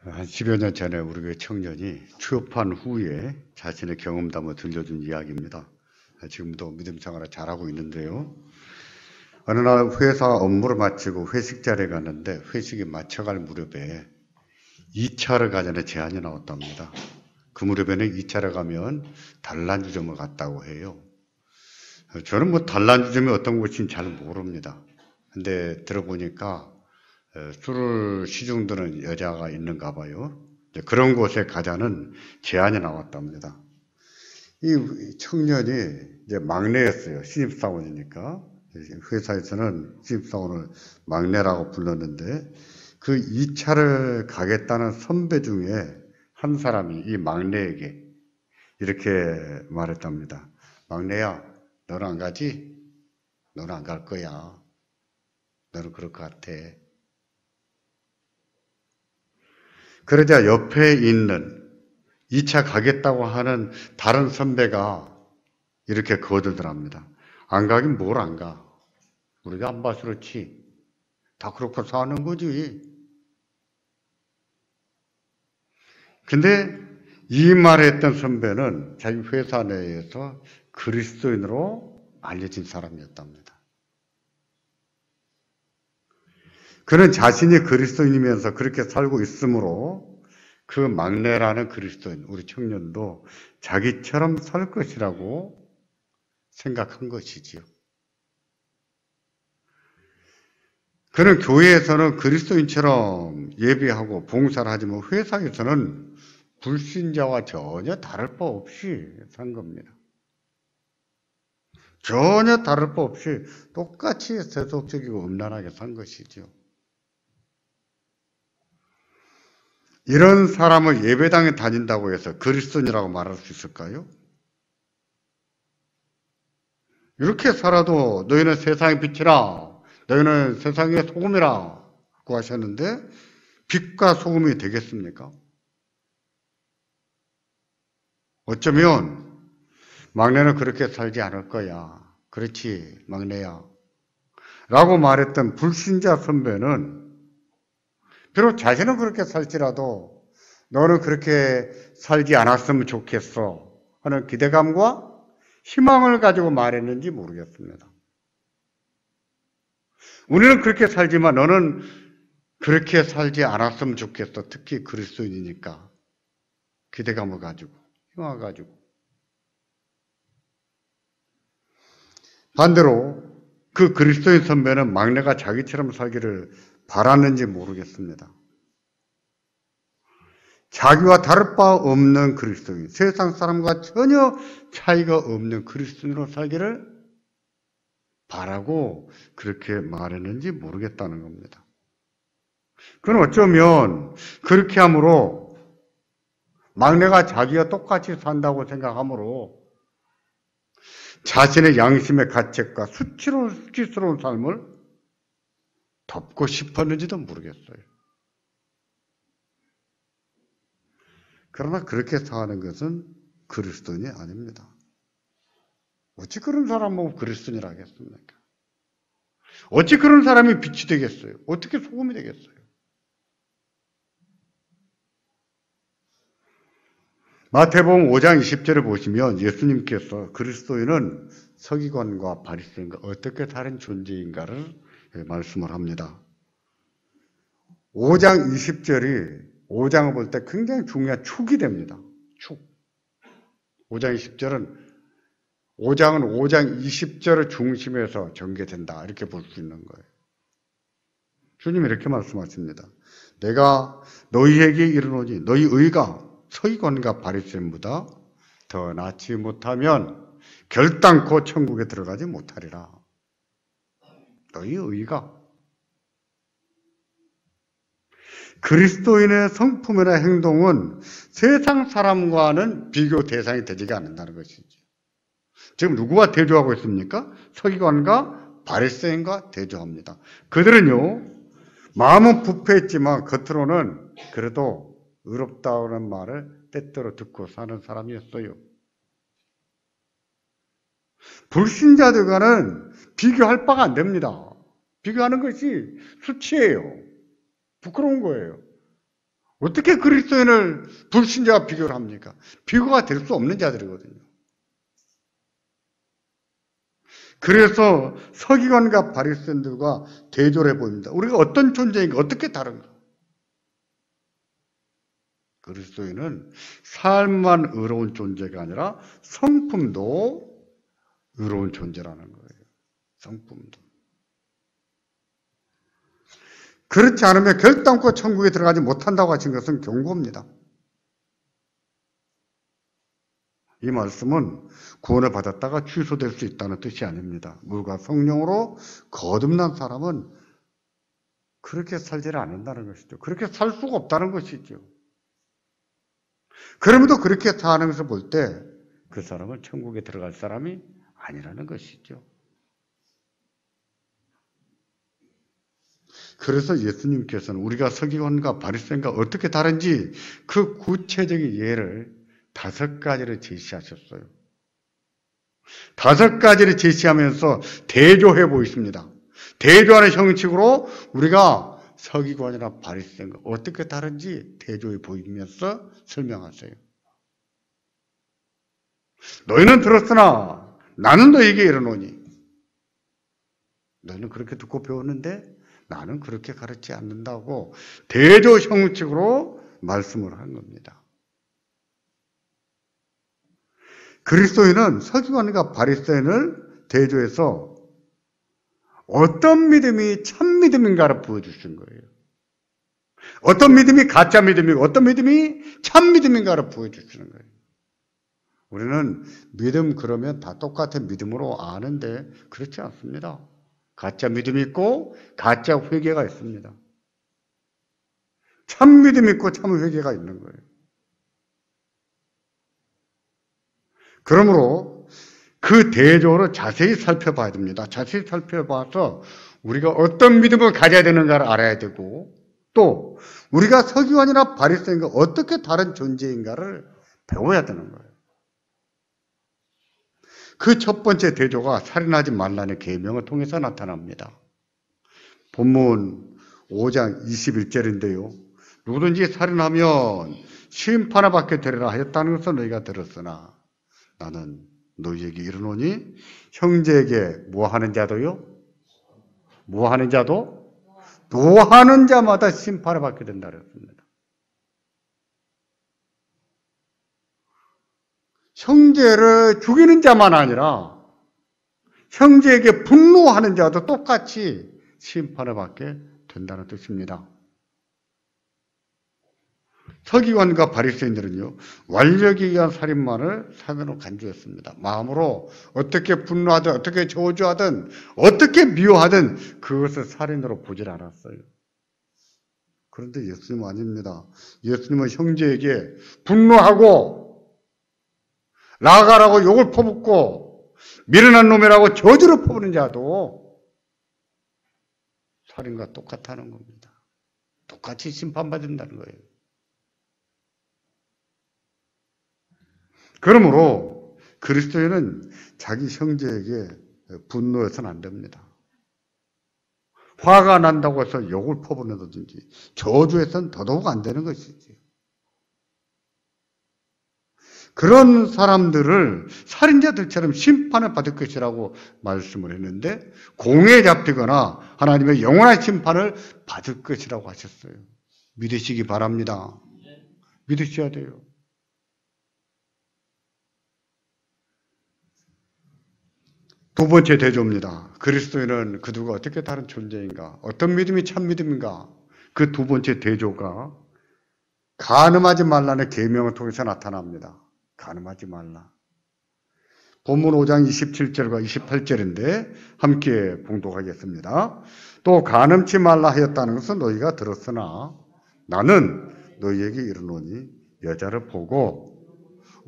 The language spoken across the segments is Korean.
한 10여 년 전에 우리 교회 청년이 취업한 후에 자신의 경험담을 들려준 이야기입니다. 지금도 믿음 생활을 잘하고 있는데요. 어느 날 회사 업무를 마치고 회식 자리에 갔는데 회식이 마쳐갈 무렵에 2차를 가자는 제안이 나왔답니다. 그 무렵에는 2차를 가면 단란주점을 갔다고 해요. 저는 단란주점이 어떤 곳인지 잘 모릅니다. 근데 들어보니까 술을 시중드는 여자가 있는가 봐요. 그런 곳에 가자는 제안이 나왔답니다. 이 청년이 이제 막내였어요. 신입사원이니까. 회사에서는 신입사원을 막내라고 불렀는데 그 2차를 가겠다는 선배 중에 한 사람이 이 막내에게 이렇게 말했답니다. 막내야, 너는 안 가지? 너는 안 갈 거야. 너는 그럴 것 같아. 그러자 옆에 있는 2차 가겠다고 하는 다른 선배가 이렇게 거들더랍니다. 안 가긴 뭘 안 가. 우리가 안 봐서 그렇지. 다 그렇게 사는 거지. 근데 이 말했던 선배는 자기 회사 내에서 그리스도인으로 알려진 사람이었답니다. 그는 자신이 그리스도인이면서 그렇게 살고 있으므로 그 막내라는 그리스도인, 우리 청년도 자기처럼 살 것이라고 생각한 것이지요. 그는 교회에서는 그리스도인처럼 예배하고 봉사를 하지만 회사에서는 불신자와 전혀 다를 바 없이 산 겁니다. 전혀 다를 바 없이 똑같이 세속적이고 음란하게 산 것이죠. 이런 사람을 예배당에 다닌다고 해서 그리스도인이라고 말할 수 있을까요? 이렇게 살아도 너희는 세상의 빛이라, 너희는 세상의 소금이라고 하셨는데 빛과 소금이 되겠습니까? 어쩌면 막내는 그렇게 살지 않을 거야. 그렇지, 막내야. 라고 말했던 불신자 선배는 비록 자신은 그렇게 살지라도 너는 그렇게 살지 않았으면 좋겠어 하는 기대감과 희망을 가지고 말했는지 모르겠습니다. 우리는 그렇게 살지만 너는 그렇게 살지 않았으면 좋겠어. 특히 그리스도인이니까. 기대감을 가지고, 희망을 가지고. 반대로 그 그리스도인 선배는 막내가 자기처럼 살기를 바랐는지 모르겠습니다. 자기와 다를 바 없는 그리스도인, 세상 사람과 전혀 차이가 없는 그리스도인으로 살기를 바라고 그렇게 말했는지 모르겠다는 겁니다. 그건 어쩌면 그렇게 함으로 막내가 자기와 똑같이 산다고 생각함으로 자신의 양심의 가책과 수치스러운 삶을 덮고 싶었는지도 모르겠어요. 그러나 그렇게 사는 것은 그리스도인이 아닙니다. 어찌 그런 사람은 그리스도인이라 하겠습니까? 어찌 그런 사람이 빛이 되겠어요? 어떻게 소금이 되겠어요? 마태복음 5장 20절을 보시면 예수님께서 그리스도인은 서기관과 바리새인과 어떻게 다른 존재인가를 말씀을 합니다. 5장 20절이 5장을 볼 때 굉장히 중요한 축이 됩니다. 축. 5장 20절은 5장은 5장 20절을 중심에서 전개된다. 이렇게 볼 수 있는 거예요. 주님이 이렇게 말씀하십니다. 내가 너희에게 이르노니 너희 의가 서기관과 바리새인보다 더 낫지 못하면 결단코 천국에 들어가지 못하리라. 너희 의가 그리스도인의 성품이나 행동은 세상 사람과는 비교 대상이 되지가 않는다는 것이죠. 지금 누구와 대조하고 있습니까? 서기관과 바리새인과 대조합니다. 그들은요, 마음은 부패했지만 겉으로는 그래도 의롭다는 말을 때때로 듣고 사는 사람이었어요. 불신자들과는 비교할 바가 안 됩니다. 비교하는 것이 수치예요. 부끄러운 거예요. 어떻게 그리스도인을 불신자와 비교를 합니까? 비교가 될 수 없는 자들이거든요. 그래서 서기관과 바리새인들과 대조를 해보입니다. 우리가 어떤 존재인가, 어떻게 다른가? 그리스도인은 삶만 의로운 존재가 아니라 성품도 의로운 존재라는 거예요. 성품도. 그렇지 않으면 결단코 천국에 들어가지 못한다고 하신 것은 경고입니다. 이 말씀은 구원을 받았다가 취소될 수 있다는 뜻이 아닙니다. 물과 성령으로 거듭난 사람은 그렇게 살지를 않는다는 것이죠. 그렇게 살 수가 없다는 것이죠. 그럼에도 그렇게 사는 것을 볼 때 그 사람은 천국에 들어갈 사람이 아니라는 것이죠. 그래서 예수님께서는 우리가 서기관과 바리새인과 어떻게 다른지 그 구체적인 예를 5가지를 제시하셨어요. 5가지를 제시하면서 대조해 보였습니다. 대조하는 형식으로 우리가 서기관이나 바리새인과 어떻게 다른지 대조해 보이면서 설명하세요. 너희는 들었으나 나는 너희에게 이르노니. 너희는 그렇게 듣고 배웠는데 나는 그렇게 가르치지 않는다고 대조 형식으로 말씀을 한 겁니다. 그리스도인은 서기관과 바리새인을 대조해서 어떤 믿음이 참 믿음인가를 보여주신 거예요. 어떤 믿음이 가짜 믿음이고 어떤 믿음이 참 믿음인가를 보여주시는 거예요. 우리는 믿음 그러면 다 똑같은 믿음으로 아는데 그렇지 않습니다. 가짜 믿음이 있고 가짜 회개가 있습니다. 참 믿음이 있고 참 회개가 있는 거예요. 그러므로 그 대조를 자세히 살펴봐야 됩니다. 자세히 살펴봐서 우리가 어떤 믿음을 가져야 되는가를 알아야 되고 또 우리가 서기관이나 바리새인과 어떻게 다른 존재인가를 배워야 되는 거예요. 그 첫 번째 대조가 살인하지 말라는 계명을 통해서 나타납니다. 본문 5장 21절인데요. 누구든지 살인하면 심판을 받게 되리라 하였다는 것을 너희가 들었으나 나는 너희에게 이르노니 형제에게 뭐하는 자도요? 뭐하는 자도? 노하는 자마다 심판을 받게 된다 그랬습니다. 형제를 죽이는 자만 아니라 형제에게 분노하는 자도 똑같이 심판을 받게 된다는 뜻입니다. 서기관과 바리새인들은요 완력에 의한 살인만을 사면으로 간주했습니다. 마음으로 어떻게 분노하든 어떻게 저주하든 어떻게 미워하든 그것을 살인으로 보질 않았어요. 그런데 예수님은 아닙니다. 예수님은 형제에게 분노하고 나가라고 욕을 퍼붓고 미련한 놈이라고 저주를 퍼부는 자도 살인과 똑같다는 겁니다. 똑같이 심판받는다는 거예요. 그러므로 그리스도인은 자기 형제에게 분노해서는 안 됩니다. 화가 난다고 해서 욕을 퍼부는다든지 저주해서는 더더욱 안 되는 것이지. 그런 사람들을 살인자들처럼 심판을 받을 것이라고 말씀을 했는데 공에 잡히거나 하나님의 영원한 심판을 받을 것이라고 하셨어요. 믿으시기 바랍니다. 믿으셔야 돼요. 두 번째 대조입니다. 그리스도인은 그들과 어떻게 다른 존재인가? 어떤 믿음이 참 믿음인가? 그 두 번째 대조가 간음하지 말라는 계명을 통해서 나타납니다. 간음하지 말라. 본문 5장 27절과 28절인데 함께 봉독하겠습니다. 또 간음치 말라 하였다는 것은 너희가 들었으나 나는 너희에게 이르노니 여자를 보고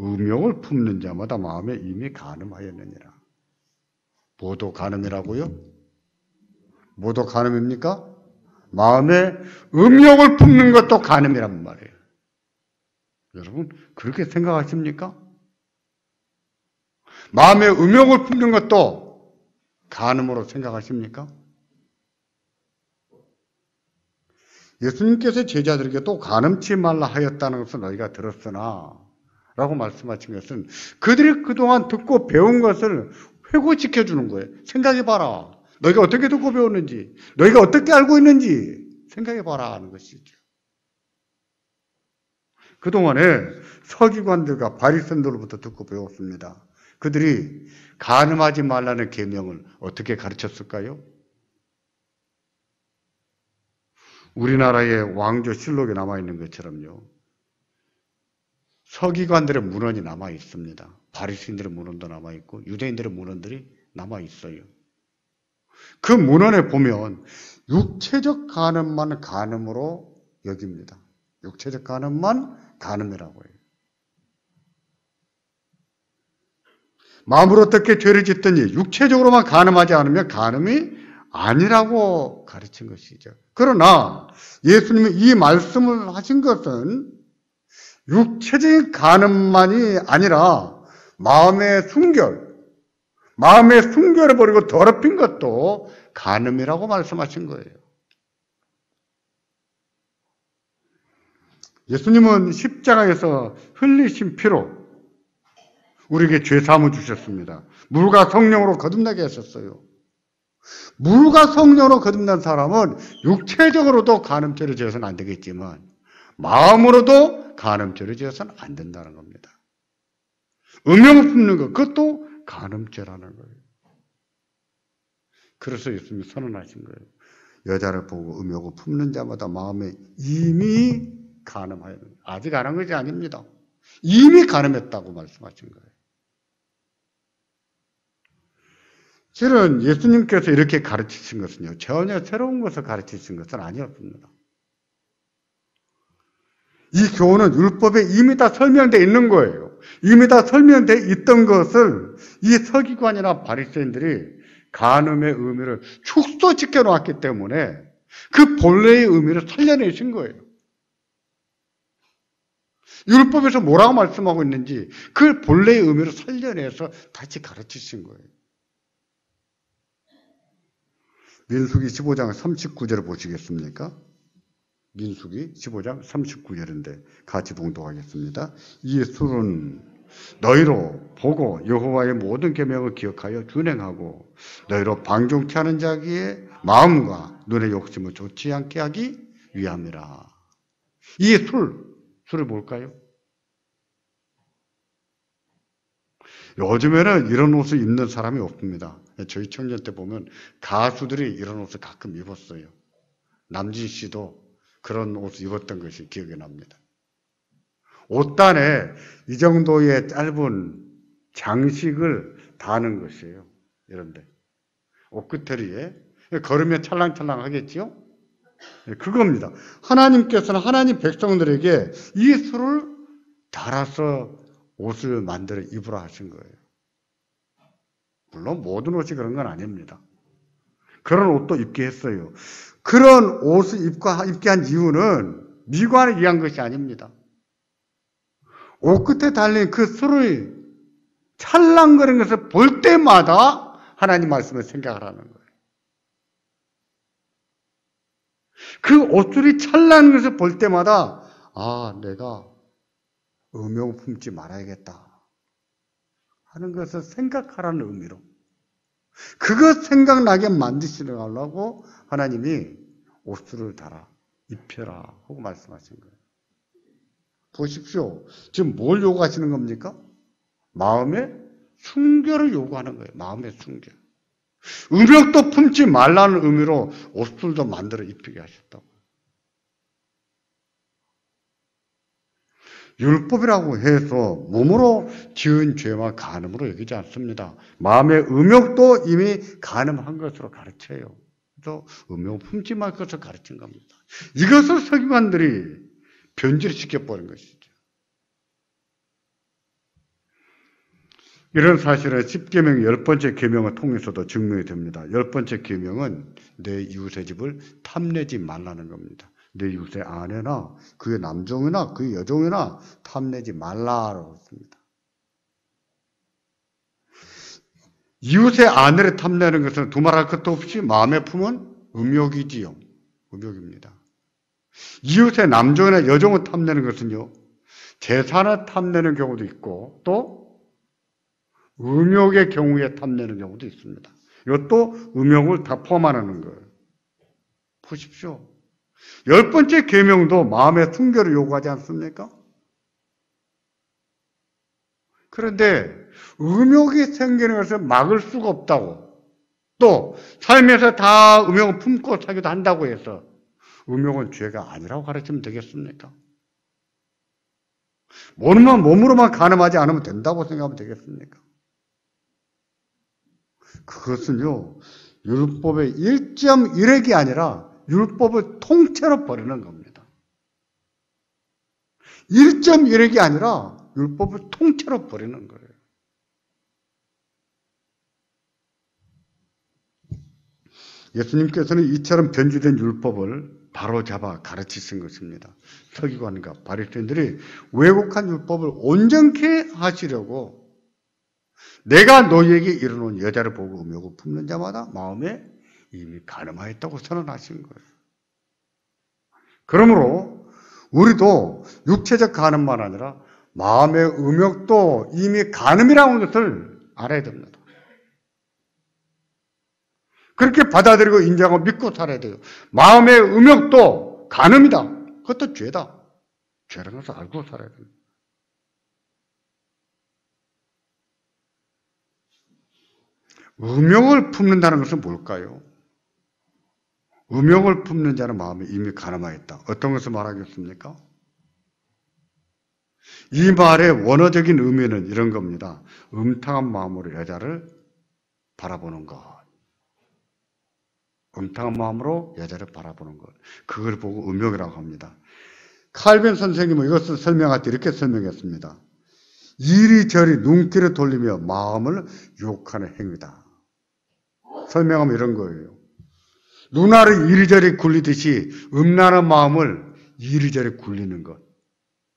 음욕을 품는 자마다 마음에 이미 간음하였느니라. 뭐도 간음이라고요? 뭐도 간음입니까? 마음에 음욕을 품는 것도 간음이란 말이에요. 여러분 그렇게 생각하십니까? 마음에 음욕을 품는 것도 간음으로 생각하십니까? 예수님께서 제자들에게 또 간음치 말라 하였다는 것을 너희가 들었으나 라고 말씀하신 것은 그들이 그동안 듣고 배운 것을 회고시켜주는 거예요. 생각해봐라. 너희가 어떻게 듣고 배웠는지, 너희가 어떻게 알고 있는지 생각해봐라 하는 것이죠. 그동안에 서기관들과 바리새인들로부터 듣고 배웠습니다. 그들이 간음하지 말라는 계명을 어떻게 가르쳤을까요? 우리나라의 왕조실록에 남아있는 것처럼요. 서기관들의 문헌이 남아있습니다. 바리새인들의 문헌도 남아있고 유대인들의 문헌들이 남아있어요. 그 문헌에 보면 육체적 간음만 간음으로 여깁니다. 육체적 간음만 간음이라고 해요. 마음으로 어떻게 죄를 짓든지 육체적으로만 간음하지 않으면 간음이 아니라고 가르친 것이죠. 그러나 예수님이 이 말씀을 하신 것은 육체적인 간음만이 아니라 마음의 순결을 버리고 더럽힌 것도 간음이라고 말씀하신 거예요. 예수님은 십자가에서 흘리신 피로 우리에게 죄사함을 주셨습니다. 물과 성령으로 거듭나게 하셨어요. 물과 성령으로 거듭난 사람은 육체적으로도 간음죄를 지어서는 안 되겠지만 마음으로도 간음죄를 지어서는 안 된다는 겁니다. 음욕을 품는 것, 그것도 간음죄라는 거예요. 그래서 예수님이 선언하신 거예요. 여자를 보고 음욕을 품는 자마다 마음에 이미 간음하여, 아직 안 한 것이 아닙니다. 이미 간음했다고 말씀하신 거예요. 실은 예수님께서 이렇게 가르치신 것은요, 전혀 새로운 것을 가르치신 것은 아니었습니다. 이 교훈은 율법에 이미 다 설명되어 있는 거예요. 이미 다 설명되어 있던 것을 이 서기관이나 바리새인들이 간음의 의미를 축소시켜 놓았기 때문에 그 본래의 의미를 살려내신 거예요. 율법에서 뭐라고 말씀하고 있는지 그 본래의 의미를 살려내서 다시 가르치신 거예요. 민수기 15장 39절을 보시겠습니까? 민수기 15장 39절인데 같이 봉독하겠습니다. 이 술은 너희로 보고 여호와의 모든 계명을 기억하여 준행하고 너희로 방종케 하는 자기의 마음과 눈의 욕심을 좋지 않게 하기 위함이라. 이 술이 뭘까요? 요즘에는 이런 옷을 입는 사람이 없습니다. 저희 청년 때 보면 가수들이 이런 옷을 가끔 입었어요. 남진 씨도 그런 옷을 입었던 것이 기억이 납니다. 옷단에 이 정도의 짧은 장식을 다는 것이에요. 이런데 옷깃털이에 걸으면 찰랑찰랑 하겠지요? 그겁니다. 하나님께서는 하나님 백성들에게 이 술을 달아서 옷을 만들어 입으라 하신 거예요. 물론 모든 옷이 그런 건 아닙니다. 그런 옷도 입게 했어요. 그런 옷을 입게 한 이유는 미관을 위한 것이 아닙니다. 옷 끝에 달린 그 술을 찰랑거리는 것을 볼 때마다 하나님 말씀을 생각하라는 거예요. 그 옷술이 찰랑거리는 것을 볼 때마다 내가 음욕을 품지 말아야겠다 하는 것을 생각하라는 의미로 그것 생각나게 만드시려고 하나님이 옷술을 달아 입혀라 하고 말씀하신 거예요. 보십시오. 지금 뭘 요구하시는 겁니까? 마음의 순결을 요구하는 거예요. 마음의 순결. 음욕도 품지 말라는 의미로 옷술도 만들어 입히게 하셨다고. 율법이라고 해서 몸으로 지은 죄와 간음으로 여기지 않습니다. 마음의 음욕도 이미 간음한 것으로 가르쳐요. 그래서 음욕 품지 말 것을 가르친 겁니다. 이것을 서기관들이 변질시켜버린 것이죠. 이런 사실은 10계명 10번째 계명을 통해서도 증명이 됩니다. 10번째 계명은 내 이웃의 집을 탐내지 말라는 겁니다. 내 이웃의 아내나 그의 남종이나 그의 여종이나 탐내지 말라라고 했습니다. 이웃의 아내를 탐내는 것은 두말할 것도 없이 마음에 품은 음욕이지요. 음욕입니다. 이웃의 남종이나 여종을 탐내는 것은요, 재산을 탐내는 경우도 있고, 또 음욕의 경우에 탐내는 경우도 있습니다. 이것도 음욕을 다 포함하는 거예요. 보십시오. 10번째 계명도 마음의 순결을 요구하지 않습니까? 그런데 음욕이 생기는 것을 막을 수가 없다고, 또 삶에서 다 음욕을 품고 살기도 한다고 해서 음욕은 죄가 아니라고 가르치면 되겠습니까? 몸으로만 간음하지 않으면 된다고 생각하면 되겠습니까? 그것은요, 율법의 1.1획이 아니라 율법을 통째로 버리는 겁니다. 1.1획이 아니라 율법을 통째로 버리는 거예요. 예수님께서는 이처럼 변질된 율법을 바로잡아 가르치신 것입니다. 서기관과 바리새인들이 왜곡한 율법을 온전케 하시려고 내가 너희에게 이르노니 여자를 보고 음욕을 품는 자마다 마음에 이미 간음하였다고 선언하신 거예요. 그러므로 우리도 육체적 간음만 아니라 마음의 음욕도 이미 간음이라는 것을 알아야 됩니다. 그렇게 받아들이고 인정하고 믿고 살아야 돼요. 마음의 음욕도 간음이다. 그것도 죄다. 죄라는 것을 알고 살아야 됩니다. 음욕을 품는다는 것은 뭘까요? 음욕을 품는 자는 마음에 이미 간음하였다. 어떤 것을 말하겠습니까? 이 말의 원어적인 의미는 이런 겁니다. 음탕한 마음으로 여자를 바라보는 것. 음탕한 마음으로 여자를 바라보는 것. 그걸 보고 음욕이라고 합니다. 칼빈 선생님은 이것을 설명할 때 이렇게 설명했습니다. 이리저리 눈길을 돌리며 마음을 유혹하는 행위다. 설명하면 이런 거예요. 눈알을 이리저리 굴리듯이 음란한 마음을 이리저리 굴리는 것.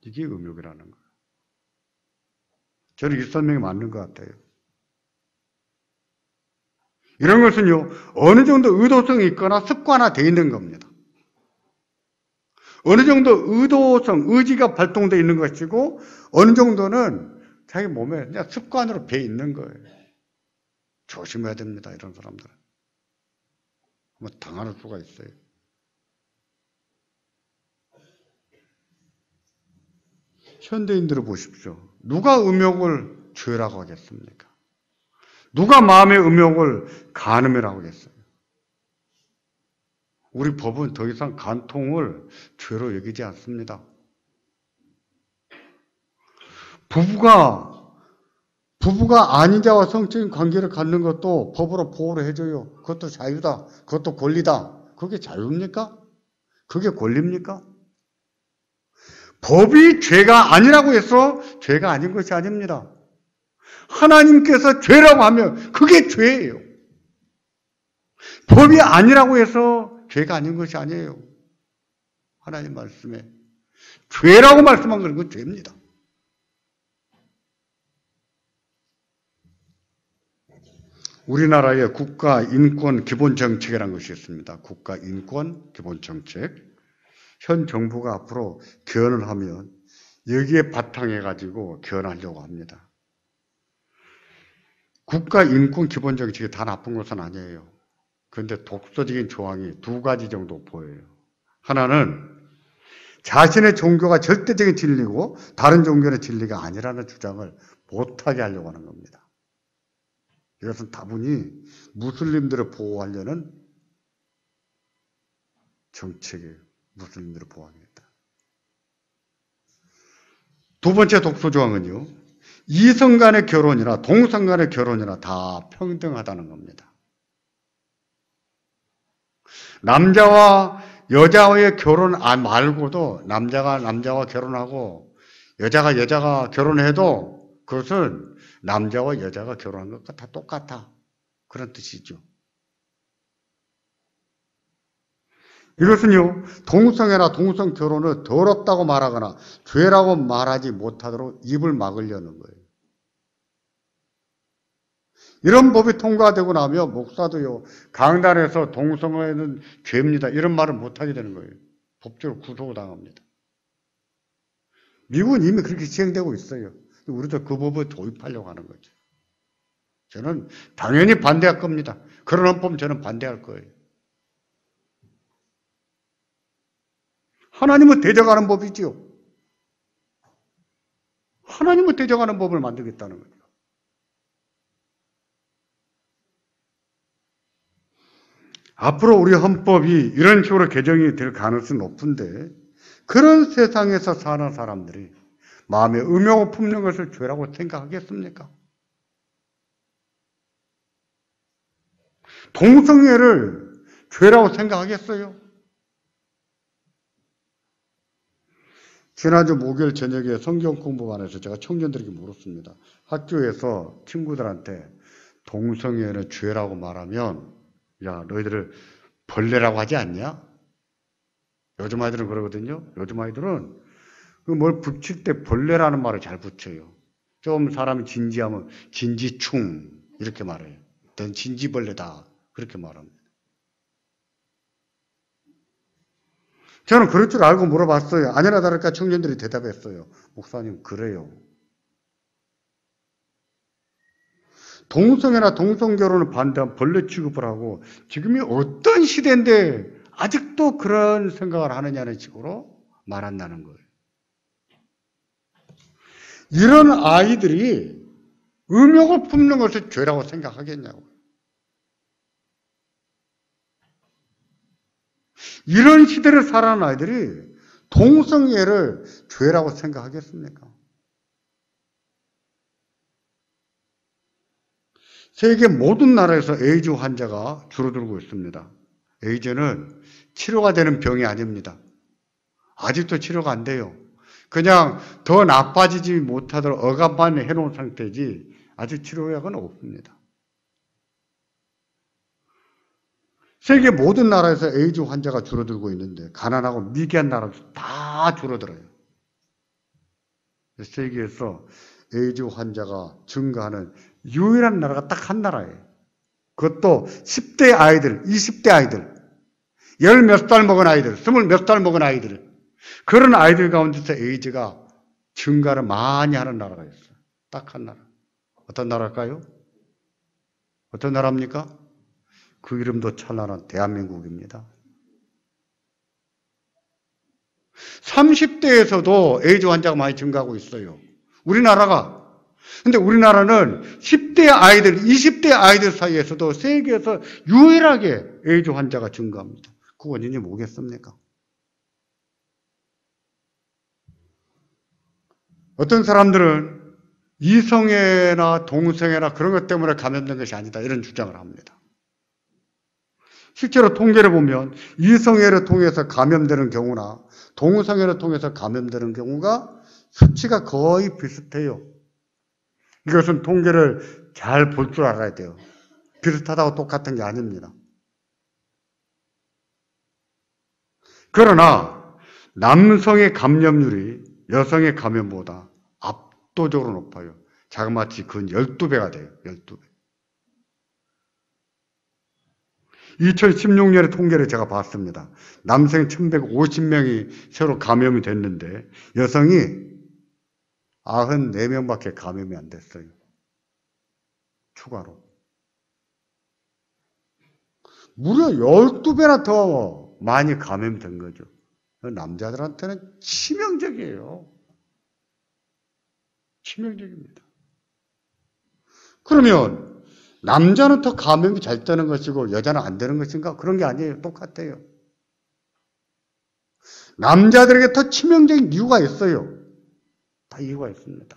이게 음욕이라는 거예요. 저는 이 설명이 맞는 것 같아요. 이런 것은요, 어느 정도 의도성이 있거나 습관화되어 있는 겁니다. 어느 정도 의도성, 의지가 발동되어 있는 것이고, 어느 정도는 자기 몸에 그냥 습관으로 배어 있는 거예요. 조심해야 됩니다, 이런 사람들은. 당할 수가 있어요. 현대인들을 보십시오. 누가 음욕을 죄라고 하겠습니까? 누가 마음의 음욕을 간음이라고 하겠어요? 우리 법은 더 이상 간통을 죄로 여기지 않습니다. 부부가 아닌 자와 성적인 관계를 갖는 것도 법으로 보호를 해줘요. 그것도 자유다. 그것도 권리다. 그게 자유입니까? 그게 권리입니까? 법이 죄가 아니라고 해서 죄가 아닌 것이 아닙니다. 하나님께서 죄라고 하면 그게 죄예요. 법이 아니라고 해서 죄가 아닌 것이 아니에요. 하나님 말씀에 죄라고 말씀한 건 그건 죄입니다. 우리나라의 국가인권기본정책이라는 것이 있습니다. 국가인권기본정책. 현 정부가 앞으로 개헌을 하면 여기에 바탕해가지고 개헌하려고 합니다. 국가인권기본정책이 다 나쁜 것은 아니에요. 그런데 독서적인 조항이 두 가지 정도 보여요. 하나는 자신의 종교가 절대적인 진리고 다른 종교의 진리가 아니라는 주장을 못하게 하려고 하는 겁니다. 이것은 다분히 무슬림들을 보호하려는 정책이에요. 무슬림들을 보호하겠다. 두 번째 독소 조항은요. 이성 간의 결혼이나 동성 간의 결혼이나 다 평등하다는 겁니다. 남자와 여자와의 결혼 말고도 남자가 남자와 결혼하고 여자가 여자가 결혼해도 그것은 남자와 여자가 결혼한 것과 다 똑같아. 그런 뜻이죠. 이것은요, 동성애나 동성 결혼을 더럽다고 말하거나 죄라고 말하지 못하도록 입을 막으려는 거예요. 이런 법이 통과되고 나면 목사도요, 강단에서 동성애는 죄입니다. 이런 말을 못하게 되는 거예요. 법적으로 구속을 당합니다. 미국은 이미 그렇게 시행되고 있어요. 우리도 그 법을 도입하려고 하는 거죠. 저는 당연히 반대할 겁니다. 그런 헌법 저는 반대할 거예요. 하나님을 대적하는 법이지요. 하나님을 대적하는 법을 만들겠다는 거죠. 앞으로 우리 헌법이 이런 식으로 개정이 될 가능성이 높은데 그런 세상에서 사는 사람들이 마음에 음욕을 품는 것을 죄라고 생각하겠습니까? 동성애를 죄라고 생각하겠어요? 지난주 목요일 저녁에 성경 공부반에서 제가 청년들에게 물었습니다. 학교에서 친구들한테 동성애는 죄라고 말하면 야, 너희들을 벌레라고 하지 않냐? 요즘 아이들은 그러거든요. 요즘 아이들은 뭘 붙일 때 벌레라는 말을 잘 붙여요. 좀 사람이 진지하면 진지충 이렇게 말해요. 넌 진지벌레다 그렇게 말합니다. 저는 그럴 줄 알고 물어봤어요. 아니나 다를까 청년들이 대답했어요. 목사님 그래요. 동성애나 동성결혼을 반대한 벌레 취급을 하고 지금이 어떤 시대인데 아직도 그런 생각을 하느냐는 식으로 말한다는 거예요. 이런 아이들이 음욕을 품는 것을 죄라고 생각하겠냐고요. 이런 시대를 살아가는 아이들이 동성애를 죄라고 생각하겠습니까? 세계 모든 나라에서 에이즈 환자가 줄어들고 있습니다. 에이즈는 치료가 되는 병이 아닙니다. 아직도 치료가 안 돼요. 그냥 더 나빠지지 못하도록 억압만 해놓은 상태지 아직 치료약은 없습니다. 세계 모든 나라에서 에이즈 환자가 줄어들고 있는데 가난하고 미개한 나라도 다 줄어들어요. 세계에서 에이즈 환자가 증가하는 유일한 나라가 딱 한 나라예요. 그것도 10대 아이들, 20대 아이들, 열 몇 살 먹은 아이들, 20 몇 살 먹은 아이들, 그런 아이들 가운데서 에이즈가 증가를 많이 하는 나라가 있어요. 딱 한 나라. 어떤 나라일까요? 어떤 나라입니까? 그 이름도 찬란한 대한민국입니다. 30대에서도 에이즈 환자가 많이 증가하고 있어요. 우리나라가. 근데 우리나라는 10대 아이들, 20대 아이들 사이에서도 세계에서 유일하게 에이즈 환자가 증가합니다. 그 원인이 뭐겠습니까? 어떤 사람들은 이성애나 동성애나 그런 것 때문에 감염된 것이 아니다 이런 주장을 합니다. 실제로 통계를 보면 이성애를 통해서 감염되는 경우나 동성애를 통해서 감염되는 경우가 수치가 거의 비슷해요. 이것은 통계를 잘 볼 줄 알아야 돼요. 비슷하다고 똑같은 게 아닙니다. 그러나 남성의 감염률이 여성의 감염보다 압도적으로 높아요. 자그마치 근 12배가 돼요. 12배. 2016년의 통계를 제가 봤습니다. 남성 1150명이 새로 감염이 됐는데 여성이 94명밖에 감염이 안 됐어요. 추가로. 무려 12배나 더 많이 감염된 거죠. 남자들한테는 치명적이에요. 치명적입니다. 그러면 남자는 더 감염이 잘 되는 것이고 여자는 안 되는 것인가? 그런 게 아니에요. 똑같아요. 남자들에게 더 치명적인 이유가 있어요. 다 이유가 있습니다.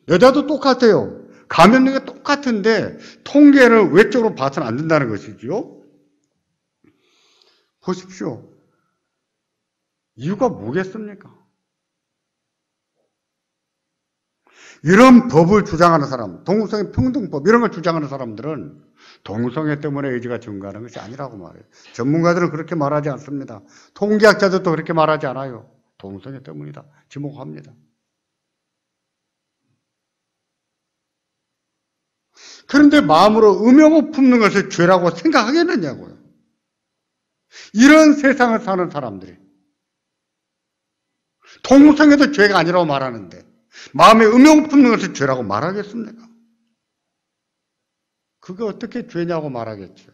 여자도 똑같아요. 감염력이 똑같은데 통계를 외적으로 봐서는 안 된다는 것이지요. 보십시오. 이유가 뭐겠습니까? 이런 법을 주장하는 사람, 동성애 평등법 이런 걸 주장하는 사람들은 동성애 때문에 에이즈가 증가하는 것이 아니라고 말해요. 전문가들은 그렇게 말하지 않습니다. 통계학자들도 그렇게 말하지 않아요. 동성애 때문이다. 지목합니다. 그런데 마음으로 음욕을 품는 것을 죄라고 생각하겠느냐고요. 이런 세상을 사는 사람들이 통성에도 죄가 아니라고 말하는데 마음에 음욕 품는 것을 죄라고 말하겠습니까? 그게 어떻게 죄냐고 말하겠죠.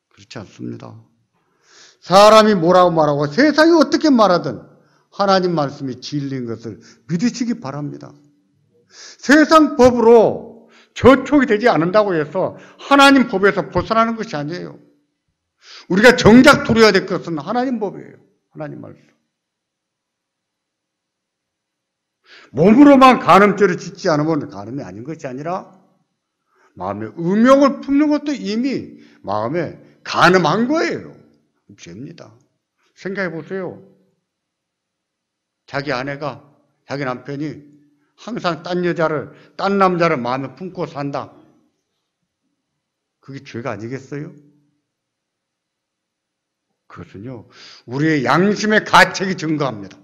그렇지 않습니다. 사람이 뭐라고 말하고 세상이 어떻게 말하든 하나님 말씀이 진리인 것을 믿으시기 바랍니다. 세상 법으로 저촉이 되지 않는다고 해서 하나님 법에서 벗어나는 것이 아니에요. 우리가 정작 두려워야 될 것은 하나님 법이에요. 하나님 말씀. 몸으로만 간음죄를 짓지 않으면 간음이 아닌 것이 아니라 마음에 음욕을 품는 것도 이미 마음에 간음한 거예요. 죄입니다. 생각해 보세요. 자기 아내가, 자기 남편이 항상 딴 여자를, 딴 남자를 마음에 품고 산다. 그게 죄가 아니겠어요? 그것은요, 우리의 양심의 가책이 증거합니다.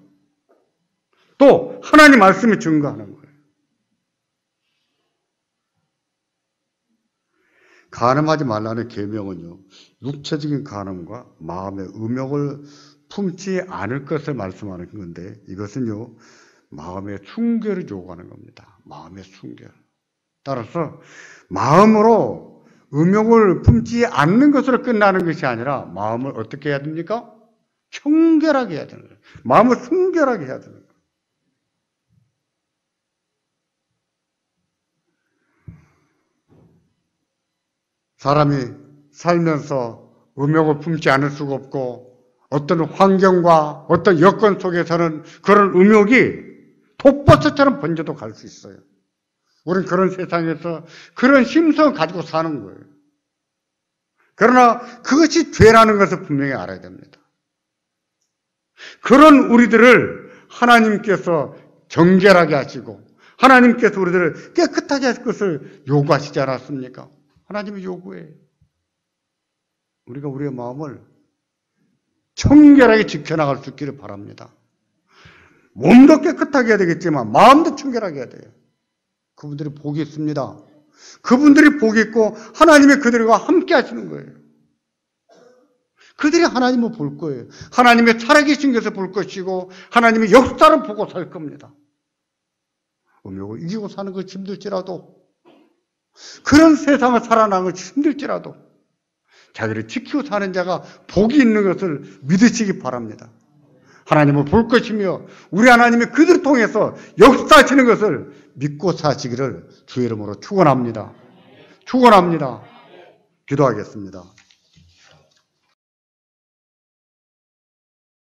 또 하나님 말씀이 증거하는 거예요. 간음하지 말라는 계명은요, 육체적인 간음과 마음의 음욕을 품지 않을 것을 말씀하는 건데, 이것은요, 마음의 순결을 요구하는 겁니다. 마음의 순결. 따라서 마음으로 음욕을 품지 않는 것으로 끝나는 것이 아니라 마음을 어떻게 해야 됩니까? 청결하게 해야 되는 거예요. 마음을 순결하게 해야 되는 거예요. 사람이 살면서 음욕을 품지 않을 수가 없고 어떤 환경과 어떤 여건 속에서는 그런 음욕이 독버섯처럼 번져도 갈 수 있어요. 우리는 그런 세상에서 그런 심성을 가지고 사는 거예요. 그러나 그것이 죄라는 것을 분명히 알아야 됩니다. 그런 우리들을 하나님께서 정결하게 하시고 하나님께서 우리들을 깨끗하게 할 것을 요구하시지 않았습니까? 하나님이 요구해요. 우리가 우리의 마음을 청결하게 지켜나갈 수 있기를 바랍니다. 몸도 깨끗하게 해야 되겠지만 마음도 청결하게 해야 돼요. 그분들이 복이 있습니다. 그분들이 복이 있고 하나님의 그들과 함께 하시는 거예요. 그들이 하나님을 볼 거예요. 하나님의 살아계신 것을 볼 것이고 하나님의 역사를 보고 살 겁니다. 음욕을 이기고 사는 것이 힘들지라도 그런 세상을 살아나는 것이 힘들지라도 자기를 지키고 사는 자가 복이 있는 것을 믿으시기 바랍니다. 하나님을 볼 것이며 우리 하나님이 그들을 통해서 역사하시는 것을 믿고 사시기를 주의 이름으로 축원합니다. 축원합니다. 기도하겠습니다.